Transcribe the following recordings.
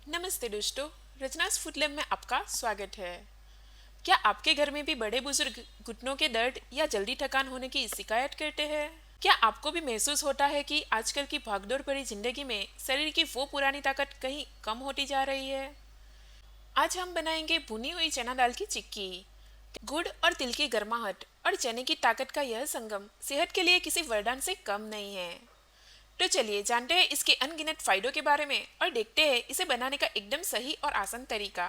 नमस्ते दोस्तों। रचनास food lab में आपका स्वागत है। क्या आपके घर में भी बड़े बुजुर्ग घुटनों के दर्द या जल्दी थकान होने की शिकायत करते हैं? क्या आपको भी महसूस होता है कि आजकल की भागदौड़ भरी जिंदगी में शरीर की वो पुरानी ताकत कहीं कम होती जा रही है? आज हम बनाएंगे भुनी हुई चना दाल की चिक्की। गुड़ और तिल की गर्माहट और चने की ताकत का यह संगम सेहत के लिए किसी वरदान से कम नहीं है। तो चलिए जानते हैं इसके अनगिनत फायदों के बारे में और देखते हैं इसे बनाने का एकदम सही और आसान तरीका।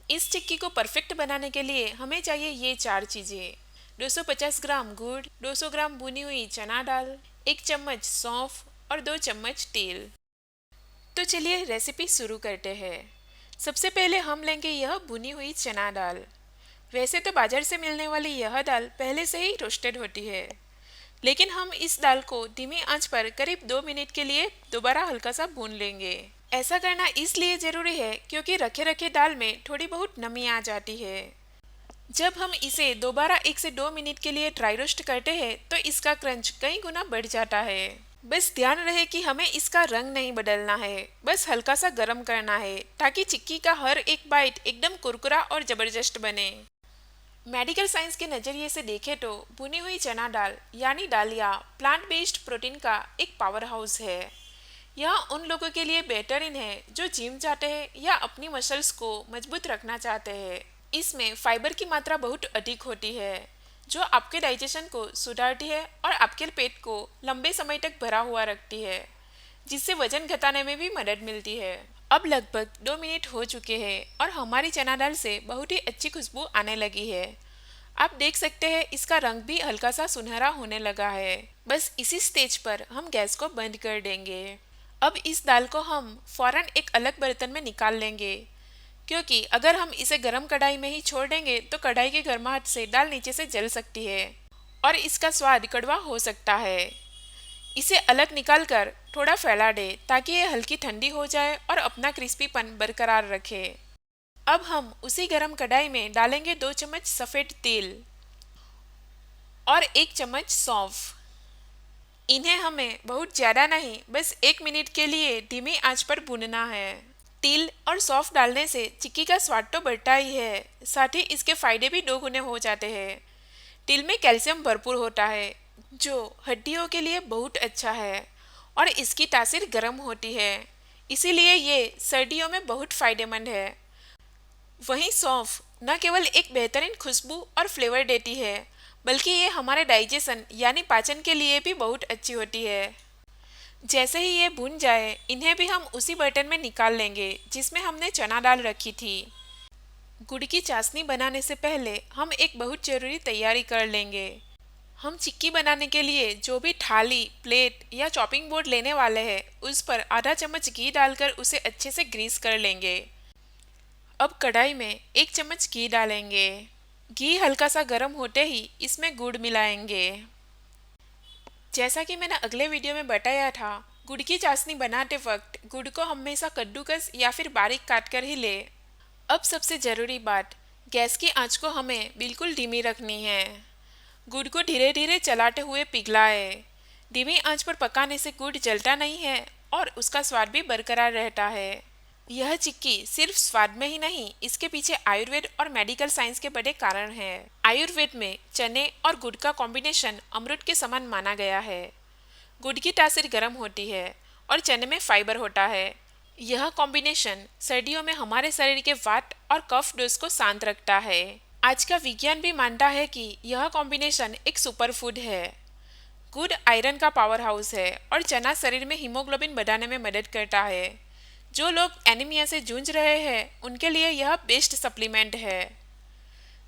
इस चिक्की को परफेक्ट बनाने के लिए हमें चाहिए ये चार चीजें: 250 ग्राम गुड़, 200 ग्राम भुनी हुई चना दाल, 1 चम्मच सौंफ और 2 चम्मच तेल। तो चलिए रेसिपी शुरू करते हैं। सबसे पहले हम लेंगे यह भुनी हुई चना दाल। वैसे तो बाजार से मिलने वाली यह दाल पहले से ही रोस्टेड होती है, लेकिन हम इस दाल को धीमी आंच पर करीब 2 मिनट के लिए दोबारा हल्का सा भून लेंगे। ऐसा करना इसलिए जरूरी है क्योंकि रखे रखे दाल में थोड़ी बहुत नमी आ जाती है। जब हम इसे दोबारा 1 से 2 मिनट के लिए ड्राई रोस्ट करते हैं तो इसका क्रंच कई गुना बढ़ जाता है। बस ध्यान रहे कि हमें इसका रंग नहीं बदलना है, बस हल्का सा गर्म करना है ताकि चिक्की का हर एक बाइट एकदम कुरकुरा और जबरदस्त बने। मेडिकल साइंस के नज़रिए से देखें तो भुनी हुई चना दाल यानी दालिया प्लांट बेस्ड प्रोटीन का एक पावर हाउस है। यह उन लोगों के लिए बेहतरीन है जो जिम जाते हैं या अपनी मसल्स को मजबूत रखना चाहते हैं। इसमें फाइबर की मात्रा बहुत अधिक होती है जो आपके डाइजेशन को सुधारती है और आपके पेट को लंबे समय तक भरा हुआ रखती है, जिससे वजन घटाने में भी मदद मिलती है। अब लगभग 2 मिनट हो चुके हैं और हमारी चना दाल से बहुत ही अच्छी खुशबू आने लगी है। आप देख सकते हैं इसका रंग भी हल्का सा सुनहरा होने लगा है। बस इसी स्टेज पर हम गैस को बंद कर देंगे। अब इस दाल को हम फौरन एक अलग बर्तन में निकाल लेंगे, क्योंकि अगर हम इसे गरम कढ़ाई में ही छोड़ देंगे तो कढ़ाई की गर्माहट से दाल नीचे से जल सकती है और इसका स्वाद कड़वा हो सकता है। इसे अलग निकालकर थोड़ा फैला दे ताकि ये हल्की ठंडी हो जाए और अपना क्रिस्पीपन बरकरार रखे। अब हम उसी गरम कढ़ाई में डालेंगे 2 चम्मच सफ़ेद तेल और 1 चम्मच सौंफ। इन्हें हमें बहुत ज़्यादा नहीं, बस 1 मिनट के लिए धीमी आंच पर भूनना है। तिल और सौंफ डालने से चिक्की का स्वाद तो बढ़ता ही है, साथ ही इसके फायदे भी 2 गुने हो जाते हैं। तिल में कैल्शियम भरपूर होता है जो हड्डियों के लिए बहुत अच्छा है और इसकी तासीर गर्म होती है, इसीलिए ये सर्दियों में बहुत फायदेमंद है। वहीं सौंफ न केवल एक बेहतरीन खुशबू और फ्लेवर देती है, बल्कि ये हमारे डाइजेशन यानी पाचन के लिए भी बहुत अच्छी होती है। जैसे ही ये भुन जाए इन्हें भी हम उसी बर्तन में निकाल लेंगे जिसमें हमने चना दाल रखी थी। गुड़ की चाशनी बनाने से पहले हम एक बहुत जरूरी तैयारी कर लेंगे। हम चिक्की बनाने के लिए जो भी थाली, प्लेट या चॉपिंग बोर्ड लेने वाले हैं उस पर आधा चम्मच घी डालकर उसे अच्छे से ग्रीस कर लेंगे। अब कढ़ाई में 1 चम्मच घी डालेंगे। घी हल्का सा गर्म होते ही इसमें गुड़ मिलाएंगे। जैसा कि मैंने अगले वीडियो में बताया था, गुड़ की चाशनी बनाते वक्त गुड़ को हमेशा कद्दूकस या फिर बारीक काट कर ही ले। अब सबसे ज़रूरी बात, गैस की आंच को हमें बिल्कुल धीमी रखनी है। गुड़ को धीरे धीरे चलाते हुए पिघलाए। धीमी आंच पर पकाने से गुड़ जलता नहीं है और उसका स्वाद भी बरकरार रहता है। यह चिक्की सिर्फ स्वाद में ही नहीं, इसके पीछे आयुर्वेद और मेडिकल साइंस के बड़े कारण हैं। आयुर्वेद में चने और गुड़ का कॉम्बिनेशन अमृत के समान माना गया है। गुड़ की तासीर गर्म होती है और चने में फाइबर होता है। यह कॉम्बिनेशन सर्दियों में हमारे शरीर के वात और कफ दोष को शांत रखता है। आज का विज्ञान भी मानता है कि यह कॉम्बिनेशन एक सुपर फूड है। गुड़ आयरन का पावर हाउस है और चना शरीर में हीमोग्लोबिन बढ़ाने में मदद करता है। जो लोग एनीमिया से जूझ रहे हैं उनके लिए यह बेस्ट सप्लीमेंट है।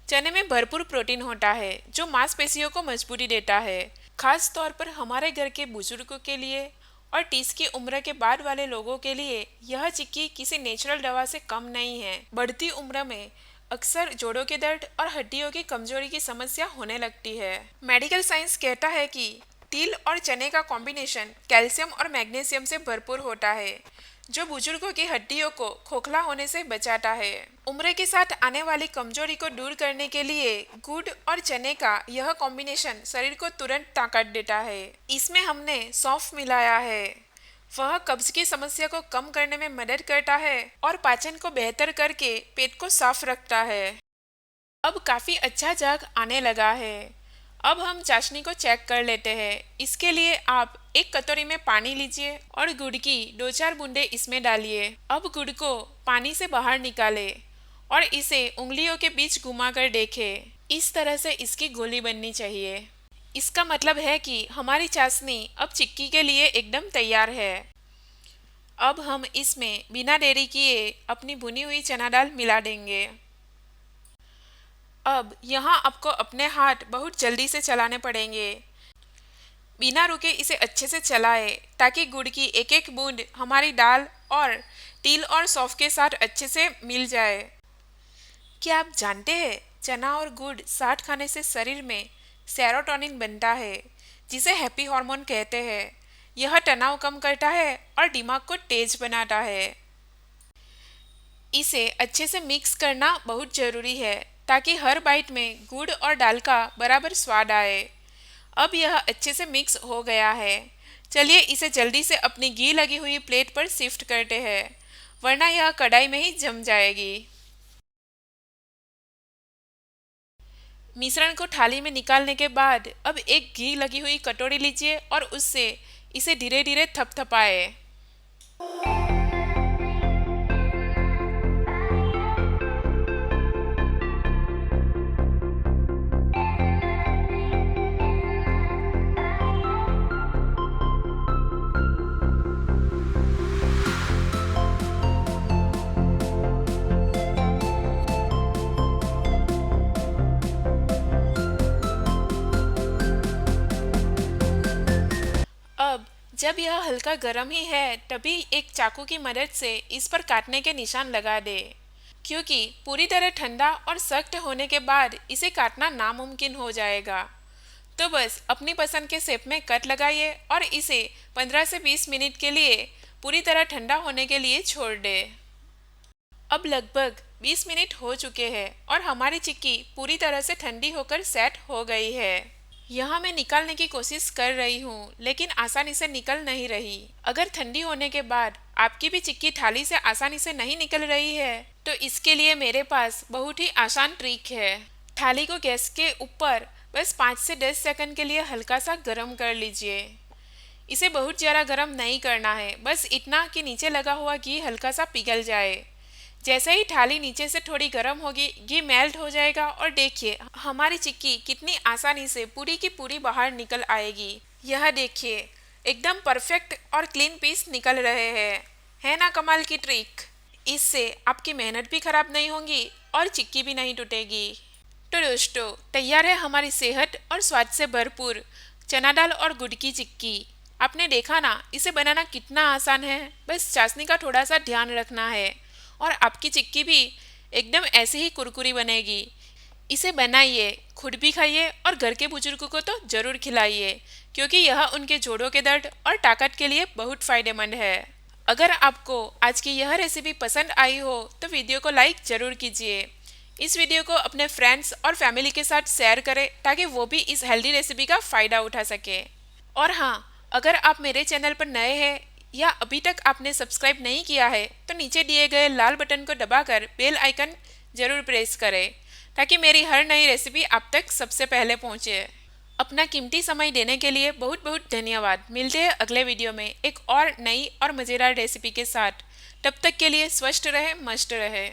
चने में भरपूर प्रोटीन होता है जो मांसपेशियों को मजबूती देता है। खास तौर पर हमारे घर के बुजुर्गों के लिए और 30 की उम्र के बाद वाले लोगों के लिए यह चिक्की किसी नेचुरल दवा से कम नहीं है। बढ़ती उम्र में अक्सर जोड़ों के दर्द और हड्डियों की कमजोरी की समस्या होने लगती है। मेडिकल साइंस कहता है कि तिल और चने का कॉम्बिनेशन कैल्शियम और मैग्नीशियम से भरपूर होता है, जो बुजुर्गों की हड्डियों को खोखला होने से बचाता है। उम्र के साथ आने वाली कमजोरी को दूर करने के लिए गुड़ और चने का यह कॉम्बिनेशन शरीर को तुरंत ताकत देता है। इसमें हमने सौंफ मिलाया है। वह कब्ज की समस्या को कम करने में मदद करता है और पाचन को बेहतर करके पेट को साफ रखता है। अब काफी अच्छा झाग आने लगा है। अब हम चाशनी को चेक कर लेते हैं। इसके लिए आप एक कटोरी में पानी लीजिए और गुड़ की 2-4 बूंदे इसमें डालिए। अब गुड़ को पानी से बाहर निकालें और इसे उंगलियों के बीच घुमाकर देखें। इस तरह से इसकी गोली बननी चाहिए। इसका मतलब है कि हमारी चाशनी अब चिक्की के लिए एकदम तैयार है। अब हम इसमें बिना देरी किए अपनी भुनी हुई चना दाल मिला देंगे। अब यहाँ आपको अपने हाथ बहुत जल्दी से चलाने पड़ेंगे। बिना रुके इसे अच्छे से चलाएं ताकि गुड़ की एक एक बूंद हमारी दाल और तिल और सौंफ के साथ अच्छे से मिल जाए। क्या आप जानते हैं, चना और गुड़ साथ खाने से शरीर में सेरोटोनिन बनता है, जिसे हैप्पी हार्मोन कहते हैं। यह तनाव कम करता है और दिमाग को तेज बनाता है। इसे अच्छे से मिक्स करना बहुत जरूरी है ताकि हर बाइट में गुड़ और दाल का बराबर स्वाद आए। अब यह अच्छे से मिक्स हो गया है। चलिए इसे जल्दी से अपनी घी लगी हुई प्लेट पर शिफ्ट करते हैं, वरना यह कढ़ाई में ही जम जाएगी। मिश्रण को थाली में निकालने के बाद अब एक घी लगी हुई कटोरी लीजिए और उससे इसे धीरे धीरे थपथपाएं। अब जब यह हल्का गर्म ही है तभी एक चाकू की मदद से इस पर काटने के निशान लगा दे, क्योंकि पूरी तरह ठंडा और सख्त होने के बाद इसे काटना नामुमकिन हो जाएगा। तो बस अपनी पसंद के शेप में कट लगाइए और इसे 15 से 20 मिनट के लिए पूरी तरह ठंडा होने के लिए छोड़ दे। अब लगभग 20 मिनट हो चुके हैं और हमारी चिक्की पूरी तरह से ठंडी होकर सेट हो गई है। यहाँ मैं निकालने की कोशिश कर रही हूँ, लेकिन आसानी से निकल नहीं रही। अगर ठंडी होने के बाद आपकी भी चिक्की थाली से आसानी से नहीं निकल रही है, तो इसके लिए मेरे पास बहुत ही आसान ट्रिक है। थाली को गैस के ऊपर बस 5 से 10 सेकंड के लिए हल्का सा गर्म कर लीजिए। इसे बहुत ज़्यादा गर्म नहीं करना है, बस इतना कि नीचे लगा हुआ घी हल्का सा पिघल जाए। जैसे ही थाली नीचे से थोड़ी गर्म होगी, घी मेल्ट हो जाएगा और देखिए हमारी चिक्की कितनी आसानी से पूरी की पूरी बाहर निकल आएगी। यह देखिए एकदम परफेक्ट और क्लीन पीस निकल रहे हैं। है ना कमाल की ट्रिक? इससे आपकी मेहनत भी खराब नहीं होगी और चिक्की भी नहीं टूटेगी। तो दोस्तों, तैयार है हमारी सेहत और स्वाद से भरपूर चना दाल और गुड़ की चिक्की। आपने देखा ना, इसे बनाना कितना आसान है। बस चाशनी का थोड़ा सा ध्यान रखना है और आपकी चिक्की भी एकदम ऐसे ही कुरकुरी बनेगी। इसे बनाइए, खुद भी खाइए और घर के बुजुर्गों को तो ज़रूर खिलाइए, क्योंकि यह उनके जोड़ों के दर्द और ताकत के लिए बहुत फ़ायदेमंद है। अगर आपको आज की यह रेसिपी पसंद आई हो तो वीडियो को लाइक ज़रूर कीजिए। इस वीडियो को अपने फ्रेंड्स और फैमिली के साथ शेयर करें ताकि वो भी इस हेल्दी रेसिपी का फ़ायदा उठा सके। और हाँ, अगर आप मेरे चैनल पर नए हैं या अभी तक आपने सब्सक्राइब नहीं किया है तो नीचे दिए गए लाल बटन को दबाकर बेल आइकन ज़रूर प्रेस करें ताकि मेरी हर नई रेसिपी आप तक सबसे पहले पहुंचे। अपना कीमती समय देने के लिए बहुत बहुत धन्यवाद। मिलते हैं अगले वीडियो में एक और नई और मज़ेदार रेसिपी के साथ। तब तक के लिए स्वस्थ रहे, मस्त रहे।